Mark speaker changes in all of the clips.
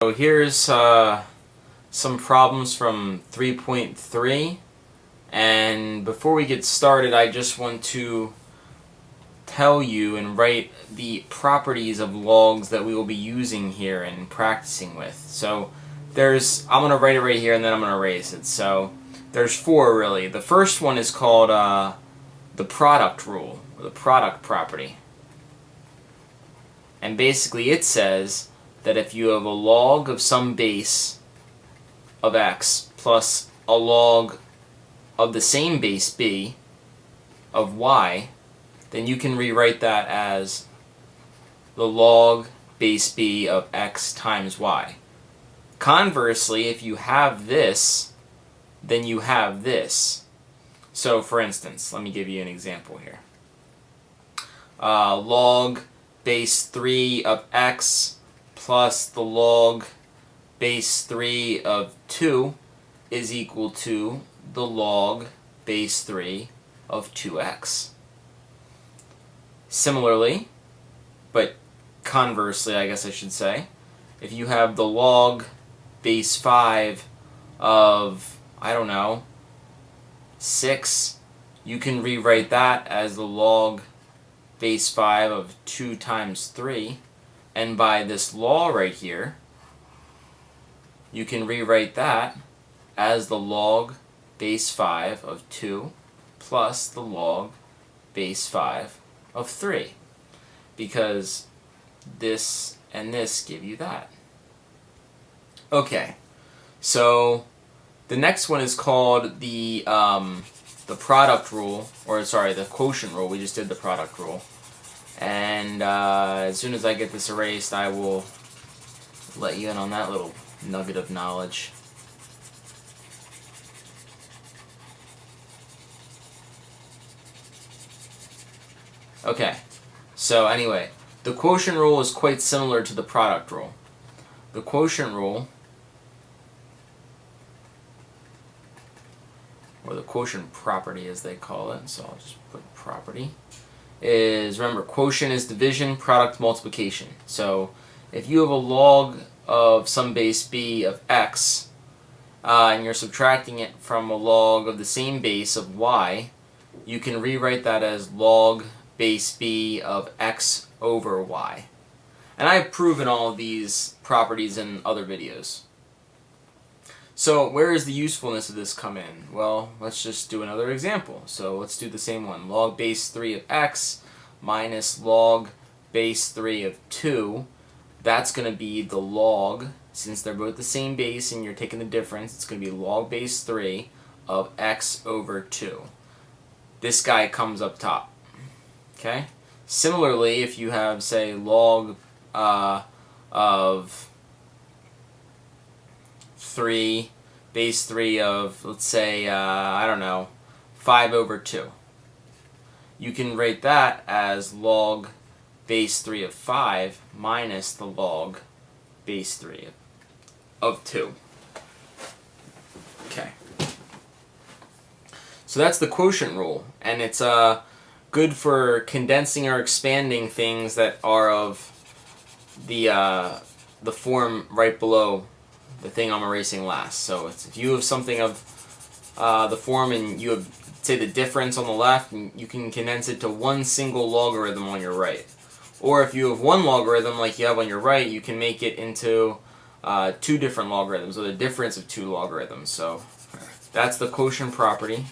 Speaker 1: So here's some problems from 3.3, and before we get started I just want to tell you and write the properties of logs that we will be using here and practicing with. So I'm going to write it right here and then I'm going to erase it. So there's four really. The first one is called the product rule, or the product property. And basically it says that if you have a log of some base of x plus a log of the same base b of y, then you can rewrite that as the log base b of x times y. Conversely, if you have this, then you have this. So for instance, let me give you an example here. Log base 3 of x plus the log base 3 of 2 is equal to the log base 3 of 2x. Similarly, but conversely I guess I should say, if you have the log base 5 of, I don't know, 6, you can rewrite that as the log base 5 of 2 times 3, and by this law right here, you can rewrite that as the log base 5 of 2 plus the log base 5 of 3, because this and this give you that. Okay, so the next one is called the product rule, or sorry, the quotient rule. We just did the product rule. And as soon as I get this erased, I will let you in on that little nugget of knowledge. Okay, so anyway, the quotient rule is quite similar to the product rule. The quotient rule, or the quotient property as they call it, so I'll just put property, is, remember, quotient is division, product multiplication. So if you have a log of some base b of x, and you're subtracting it from a log of the same base of y, you can rewrite that as log base b of x over y. And I've proven all of these properties in other videos. So where does the usefulness of this come in? Well, let's just do another example. So let's do the same one. Log base 3 of x minus log base 3 of 2. That's going to be the log, since they're both the same base and you're taking the difference, it's going to be log base 3 of x over 2. This guy comes up top. Okay? Similarly, if you have, say, log of 3, base 3 of, let's say, I don't know, 5 over 2. You can write that as log base 3 of 5 minus the log base 3 of 2. Okay. So that's the quotient rule, and it's good for condensing or expanding things that are of the form right below the thing I'm erasing last. So if you have something of the form and you have, say, the difference on the left, and you can condense it to one single logarithm on your right. Or if you have one logarithm like you have on your right, you can make it into 2 different logarithms, with a difference of 2 logarithms. So that's the quotient property.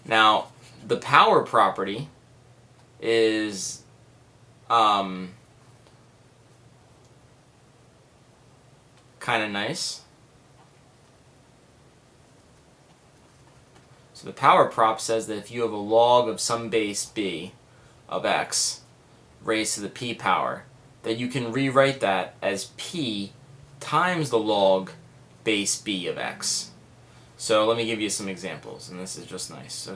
Speaker 1: Now, the power property is kind of nice. So the power prop says that if you have a log of some base b of x raised to the p power, that you can rewrite that as p times the log base b of x. So let me give you some examples, and this is just nice.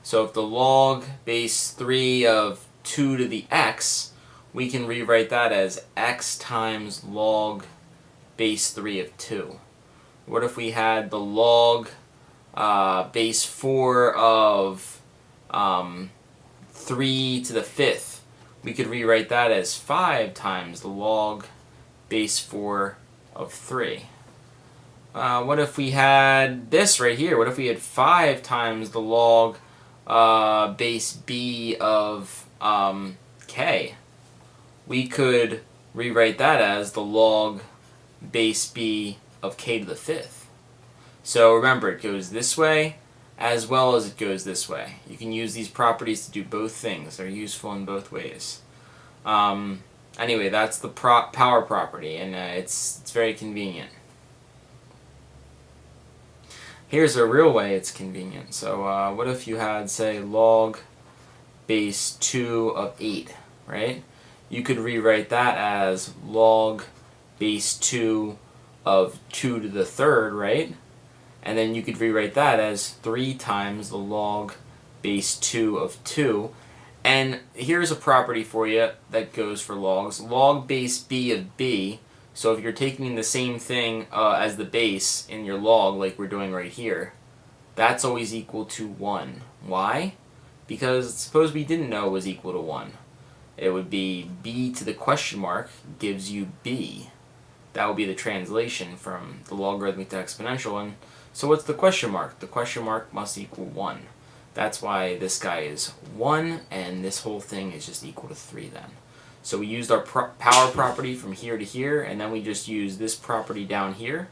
Speaker 1: So if the log base 3 of 2 to the x, we can rewrite that as x times log base 3 of 2. What if we had the log base 4 of 3 to the 5th? We could rewrite that as 5 times the log base 4 of 3. What if we had this right here? What if we had 5 times the log base b of k? We could rewrite that as the log base b of k to the 5th. So remember, it goes this way as well as it goes this way. You can use these properties to do both things. They're useful in both ways. Anyway, that's the power property, and it's very convenient. Here's a real way it's convenient. So what if you had, say, log base 2 of 8, right? You could rewrite that as log base 2 of 2 to the 3rd, right? And then you could rewrite that as 3 times the log base 2 of 2. And here's a property for you that goes for logs. Log base b of b. So if you're taking the same thing as the base in your log, like we're doing right here, that's always equal to 1. Why? Because suppose we didn't know it was equal to 1. It would be b to the question mark gives you b. That would be the translation from the logarithmic to exponential. And so what's the question mark? The question mark must equal 1. That's why this guy is 1, and this whole thing is just equal to 3 then. So we used our power property from here to here, and then we just used this property down here,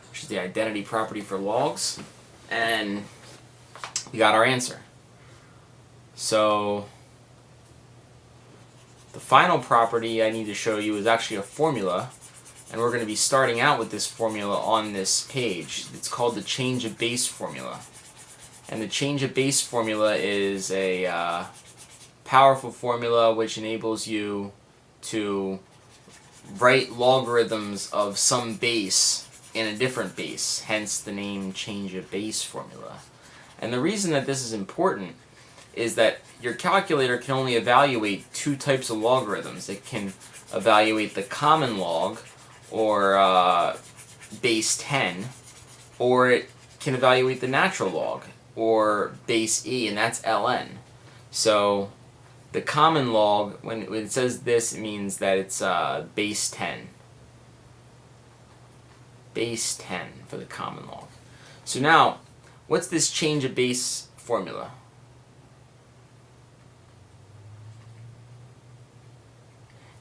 Speaker 1: which is the identity property for logs, and we got our answer. So the final property I need to show you is actually a formula, and we're going to be starting out with this formula on this page. It's called the change of base formula. And the change of base formula is a powerful formula which enables you to write logarithms of some base in a different base, hence the name change of base formula. And the reason that this is important is that your calculator can only evaluate 2 types of logarithms. It can evaluate the common log, or base 10, or it can evaluate the natural log, or base e, and that's ln. So the common log, when it says this, it means that it's base 10. Base 10 for the common log. So now, what's this change of base formula?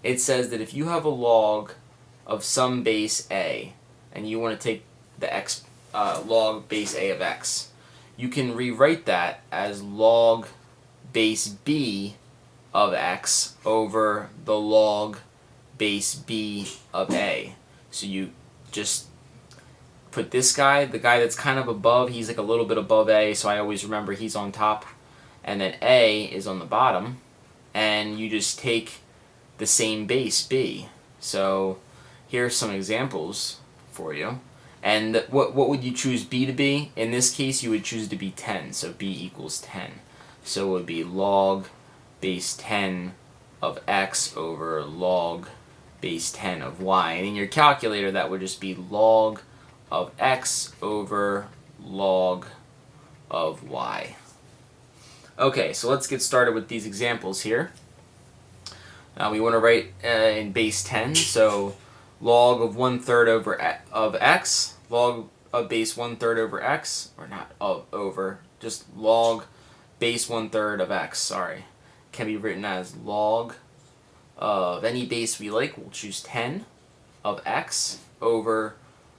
Speaker 1: It says that if you have a log of some base a, and you want to take the x log base a of x, you can rewrite that as log base b of x over the log base b of a. So you just put this guy, the guy that's kind of above, he's like a little bit above a, so I always remember he's on top, and then a is on the bottom, and you just take the same base b. So here's some examples for you. And what would you choose b to be? In this case, you would choose it to be 10, so b equals 10. So it would be log base 10 of x over log base 10 of y. And in your calculator, that would just be log of x over log of y. Okay, so let's get started with these examples here. Now we want to write in base 10, so log of 1/3 of x, log of base 1/3 over x, or not over, just log base 1/3 of x, sorry, can be written as log of any base we like. We'll choose 10 of x over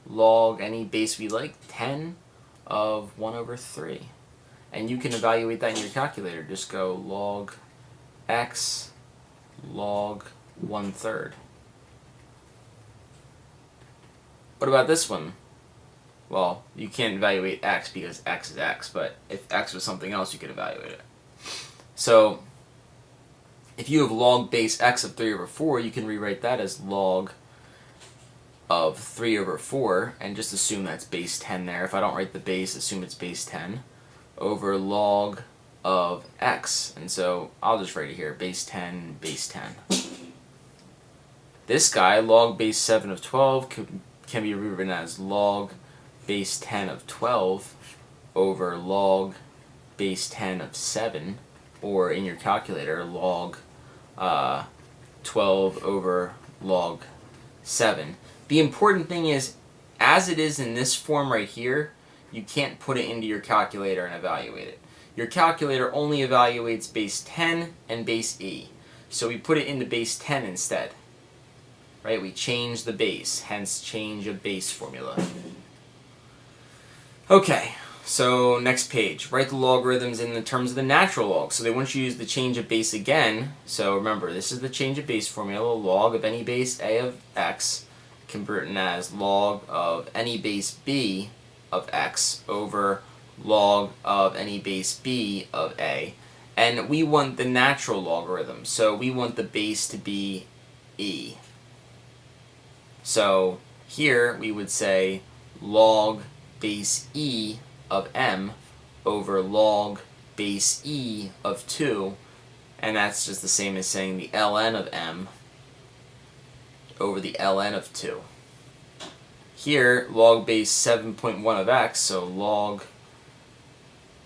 Speaker 1: log any base we like, 10 of 1/3. And you can evaluate that in your calculator. Just go log x log 1/3. What about this one? Well, you can't evaluate x because x is x, but if x was something else, you could evaluate it. So if you have log base x of 3/4, you can rewrite that as log of 3/4, and just assume that's base 10 there. If I don't write the base, assume it's base 10, over log of x. And so I'll just write it here, base 10, base 10. This guy, log base 7 of 12, can be rewritten as log base 10 of 12 over log base 10 of 7, or in your calculator, log 12 over log 7. The important thing is, as it is in this form right here, you can't put it into your calculator and evaluate it. Your calculator only evaluates base 10 and base e. So we put it into base 10 instead. Right? We change the base, hence change of base formula. Okay, so next page. Write the logarithms in the terms of the natural log. So they want you to use the change of base again. So remember, this is the change of base formula. Log of any base a of x can be written as log of any base b of x over log of any base b of a. And we want the natural logarithm, so we want the base to be e. So here we would say log base e of m over log base e of 2, and that's just the same as saying the ln of m over the ln of 2. Here, log base 7.1 of x, so log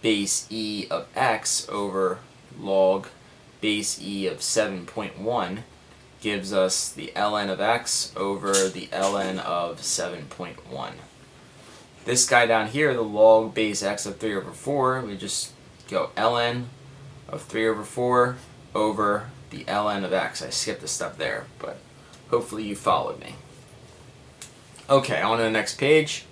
Speaker 1: base e of x over log base e of 7.1 gives us the ln of x over the ln of 7.1. This guy down here, the log base x of 3 over 4, we just go ln of 3 over 4 over the ln of x. I skipped a step there, but hopefully you followed me. Okay, on to the next page.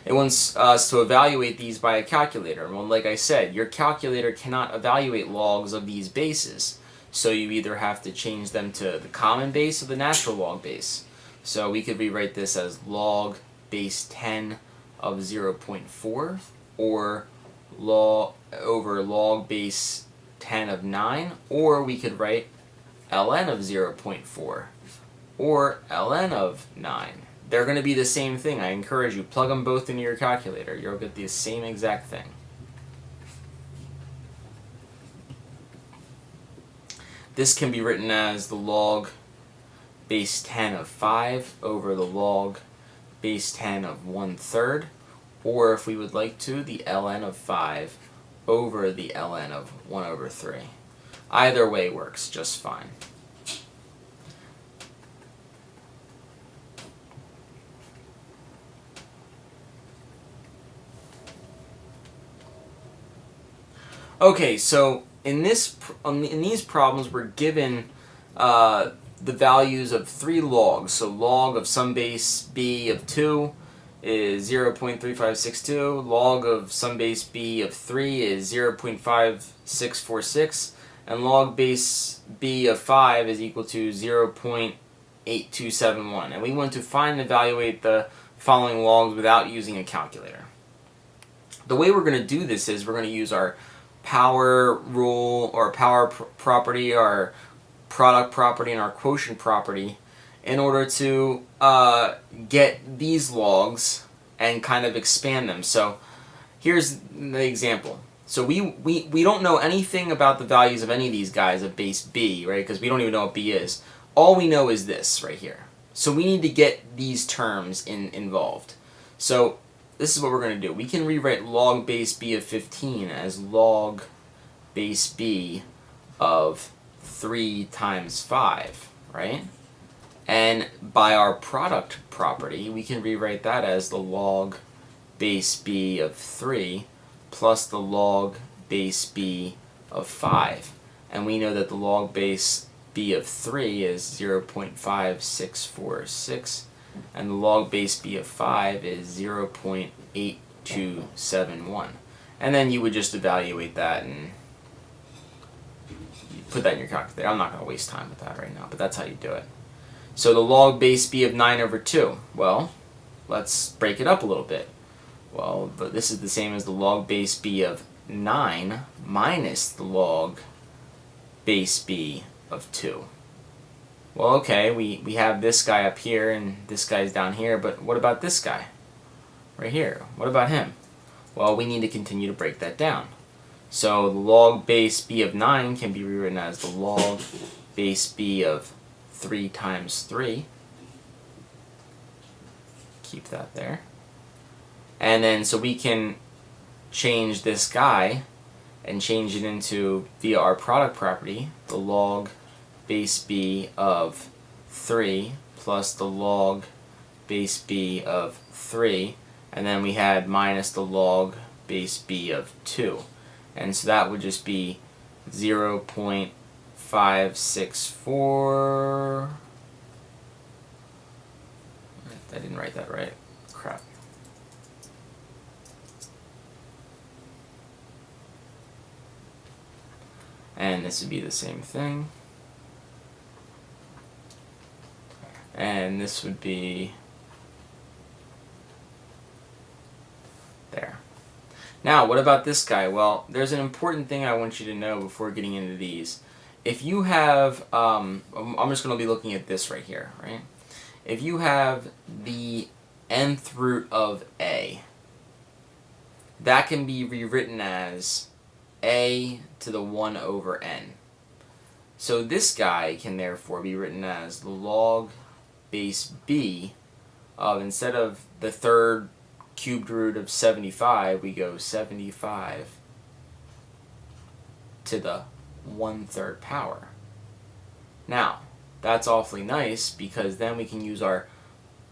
Speaker 1: It wants us to evaluate these by a calculator. Well, like I said, your calculator cannot evaluate logs of these bases. So you either have to change them to the common base or the natural log base. So we could rewrite this as log base 10 of 0.4 or log over log base 10 of 9, or we could write ln of 0.4 or ln of 9. They're going to be the same thing. I encourage you, plug them both into your calculator. You'll get the same exact thing. This can be written as the log base 10 of 5 over the log base 10 of 1/3, or if we would like to, the ln of 5 over the ln of 1/3. Either way works just fine. Okay, so in these problems we're given the values of 3 logs. So log of some base b of 2 is 0.3562, log of some base b of 3 is 0.5646, and log base b of 5 is equal to 0.8271. And we want to find and evaluate the following logs without using a calculator. The way we're going to do this is we're going to use our power rule or power property, our product property, and our quotient property in order to get these logs and kind of expand them. So here's the example. So we don't know anything about the values of any of these guys of base b, right? Because we don't even know what b is. All we know is this right here. So we need to get these terms involved. So this is what we're going to do. We can rewrite log base b of 15 as log base b of 3 times 5, right? And by our product property, we can rewrite that as the log base b of 3 plus the log base b of 5. And we know that the log base b of 3 is 0.5646, and the log base b of 5 is 0.8271. And then you would just evaluate that and you put that in your calculator. I'm not going to waste time with that right now, but that's how you do it. So the log base b of 9 over 2. Well, let's break it up a little bit. Well, this is the same as the log base b of 9 minus the log base b of 2. Well, okay, we have this guy up here and this guy's down here, but what about this guy? Right here. What about him? Well, we need to continue to break that down. So the log base b of 9 can be rewritten as the log base b of 3 times 3. Keep that there. And then so we can change this guy and change it into, via our product property, the log base b of 3 plus the log base b of 3, and then we had minus the log base b of 2. And so that would just be 0.564. I didn't write that right. Crap. And this would be the same thing. And this would be there. Now, what about this guy? Well, there's an important thing I want you to know before getting into these. If you have, I'm just going to be looking at this right here, right? If you have the nth root of a, that can be rewritten as a to the 1 over n. So this guy can therefore be written as the log base b of, instead of the third cubed root of 75, we go 75 to the 1/3 power. Now, that's awfully nice because then we can use our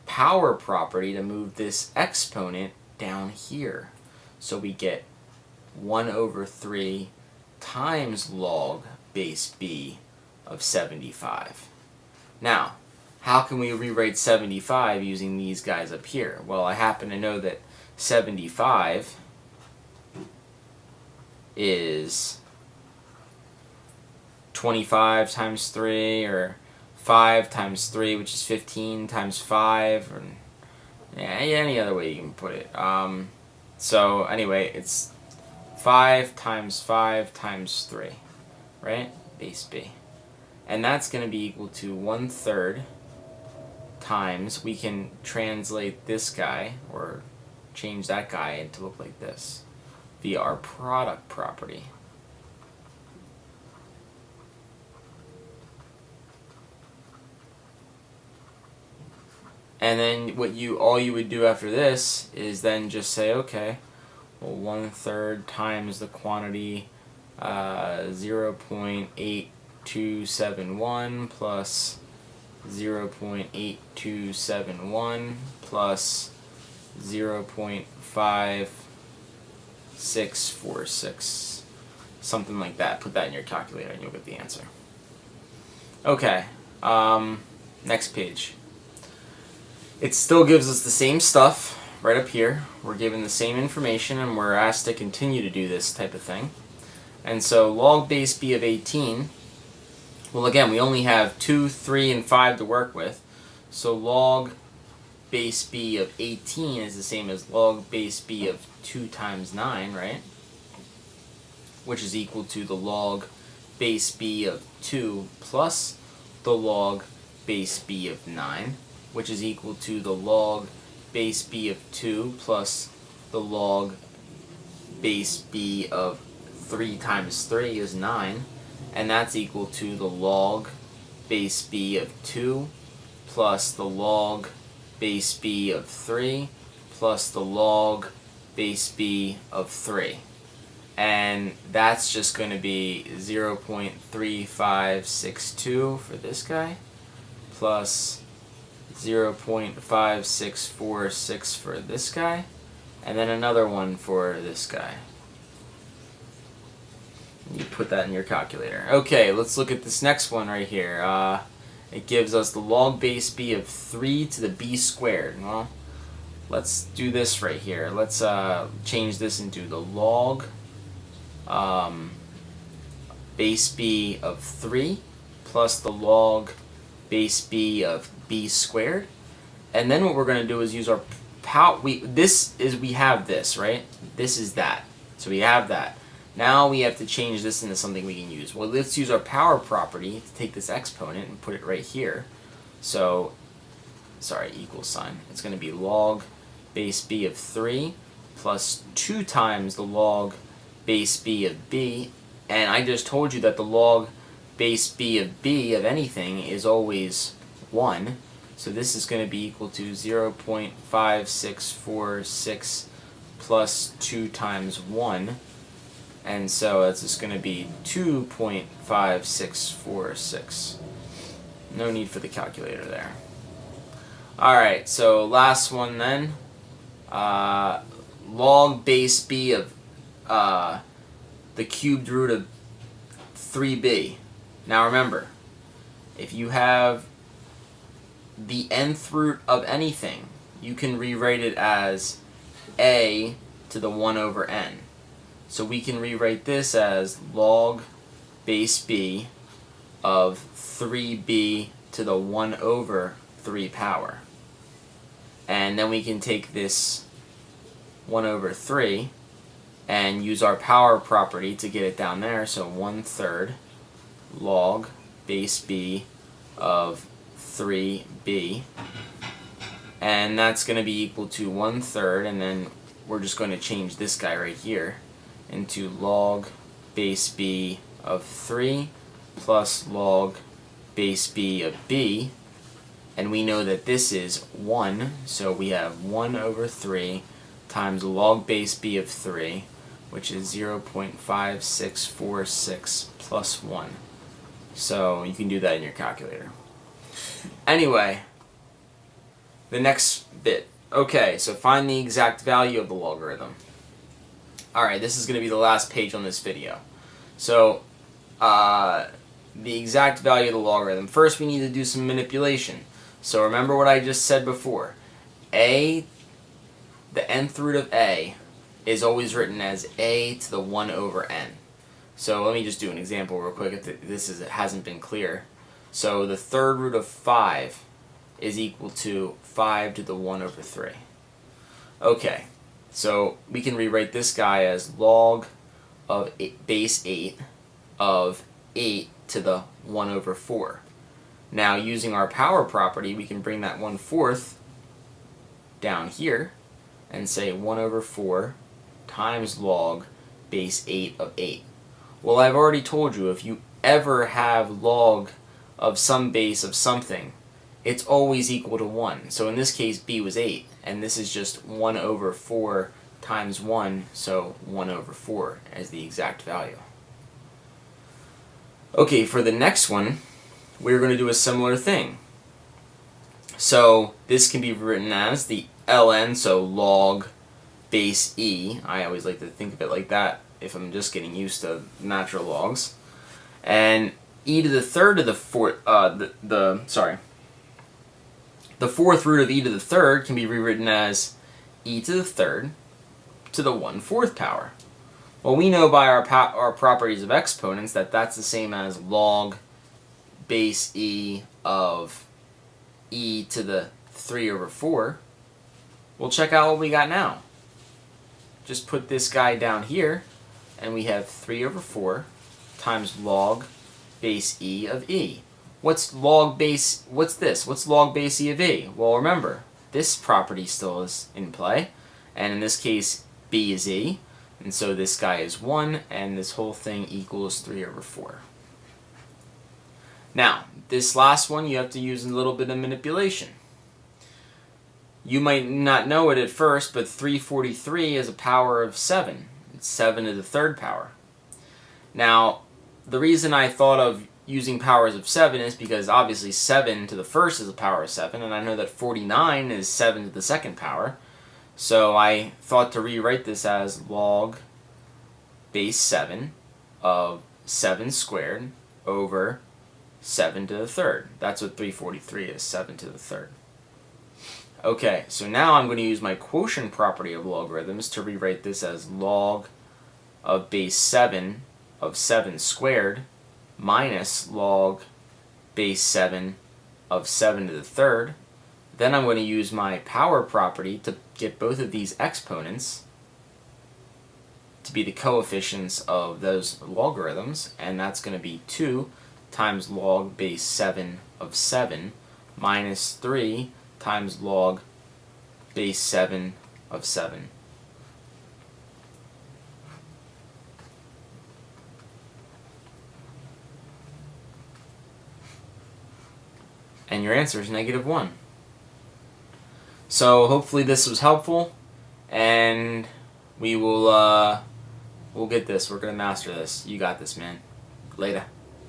Speaker 1: power property to move this exponent down here. So we get 1 over 3 times log base b of 75. Now, how can we rewrite 75 using these guys up here? Well, I happen to know that 75 is 25 times 3, or 5 times 3, which is 15 times 5, or any other way you can put it. So anyway, it's 5 times 5 times 3, right? Base b. And that's going to be equal to 1/3 times, we can translate this guy, or change that guy to look like this, via our product property. And then all you would do after this is then just say, okay, well, 1/3 times the quantity 0.8271 plus 0.8271 plus 0.5646, something like that. Put that in your calculator and you'll get the answer. Okay, next page. It still gives us the same stuff right up here. We're given the same information and we're asked to continue to do this type of thing. And so log base b of 18, well, again, we only have 2, 3, and 5 to work with. So log base b of 18 is the same as log base b of 2 times 9, right? Which is equal to the log base b of 2 plus the log base b of 9, which is equal to the log base b of 2 plus the log base b of 3 times 3 is 9. And that's equal to the log base b of 2 plus the log base b of 3 plus the log base b of 3. And that's just going to be 0.3562 for this guy plus 0.5646 for this guy, and then another one for this guy. You put that in your calculator. Okay, let's look at this next one right here. It gives us the log base b of 3 to the b squared. Well, let's do this right here. Let's change this into the log base b of 3 plus the log base b of b squared. And then what we're going to do is use our we have this, right? This is that. So we have that. Now we have to change this into something we can use. Well, let's use our power property to take this exponent and put it right here. So, sorry, equal sign. It's going to be log base b of 3 plus 2 times the log base b of b. And I just told you that the log base b of anything is always 1. So this is going to be equal to 0.5646 plus 2 times 1. And so that's just going to be 2.5646. No need for the calculator there. Alright, so last one then. Log base b of the cubed root of 3b. Now remember, if you have the nth root of anything, you can rewrite it as a to the 1 over n. So we can rewrite this as log base b of 3b to the 1 over 3 power. And then we can take this 1 over 3 and use our power property to get it down there. So 1/3 log base b of 3b. And that's going to be equal to 1/3, and then we're just going to change this guy right here into log base b of 3 plus log base b of b. And we know that this is 1, so we have 1 over 3 times log base b of 3, which is 0.5646 plus 1. So you can do that in your calculator. Anyway, the next bit. Okay, so find the exact value of the logarithm. Alright, this is going to be the last page on this video. So, the exact value of the logarithm. First, we need to do some manipulation. So remember what I just said before. The nth root of a is always written as a to the 1 over n. So let me just do an example real quick if it hasn't been clear. So the third root of 5 is equal to 5 to the 1 over 3. Okay, so we can rewrite this guy as log of base 8 of 8 to the 1 over 4. Now, using our power property, we can bring that 1/4 down here and say 1 over 4 times log base 8 of 8. Well, I've already told you, if you ever have log of some base of something, it's always equal to 1. So in this case, b was 8, and this is just 1 over 4 times 1, so 1 over 4 as the exact value. Okay, for the next one, we're going to do a similar thing. So this can be written as the ln, so log base e. I always like to think of it like that if I'm just getting used to natural logs. And e to the third of the fourth, the fourth root of e to the third can be rewritten as e to the third to the 1/4 power. Well, we know by our properties of exponents that that's the same as log base e of e to the 3 over 4. We'll check out what we got now. Just put this guy down here, and we have 3 over 4 times log base e of e. What's this? What's log base e of e? Well, remember, this property still is in play, and in this case, b is e, and so this guy is 1, and this whole thing equals 3 over 4. Now, this last one you have to use a little bit of manipulation. You might not know it at first, but 343 is a power of 7. It's 7 to the third power. Now, the reason I thought of using powers of 7 is because obviously 7 to the first is a power of 7, and I know that 49 is 7 to the second power. So I thought to rewrite this as log base 7 of 7 squared over 7 to the third. That's what 343 is, 7 to the third. Okay, so now I'm going to use my quotient property of logarithms to rewrite this as log of base 7 of 7 squared minus log base 7 of 7 to the third. Then I'm going to use my power property to get both of these exponents to be the coefficients of those logarithms, and that's going to be 2 times log base 7 of 7 minus 3 times log base 7 of 7. And your answer is -1. So hopefully this was helpful, and we'll get this. We're going to master this. You got this, man. Later.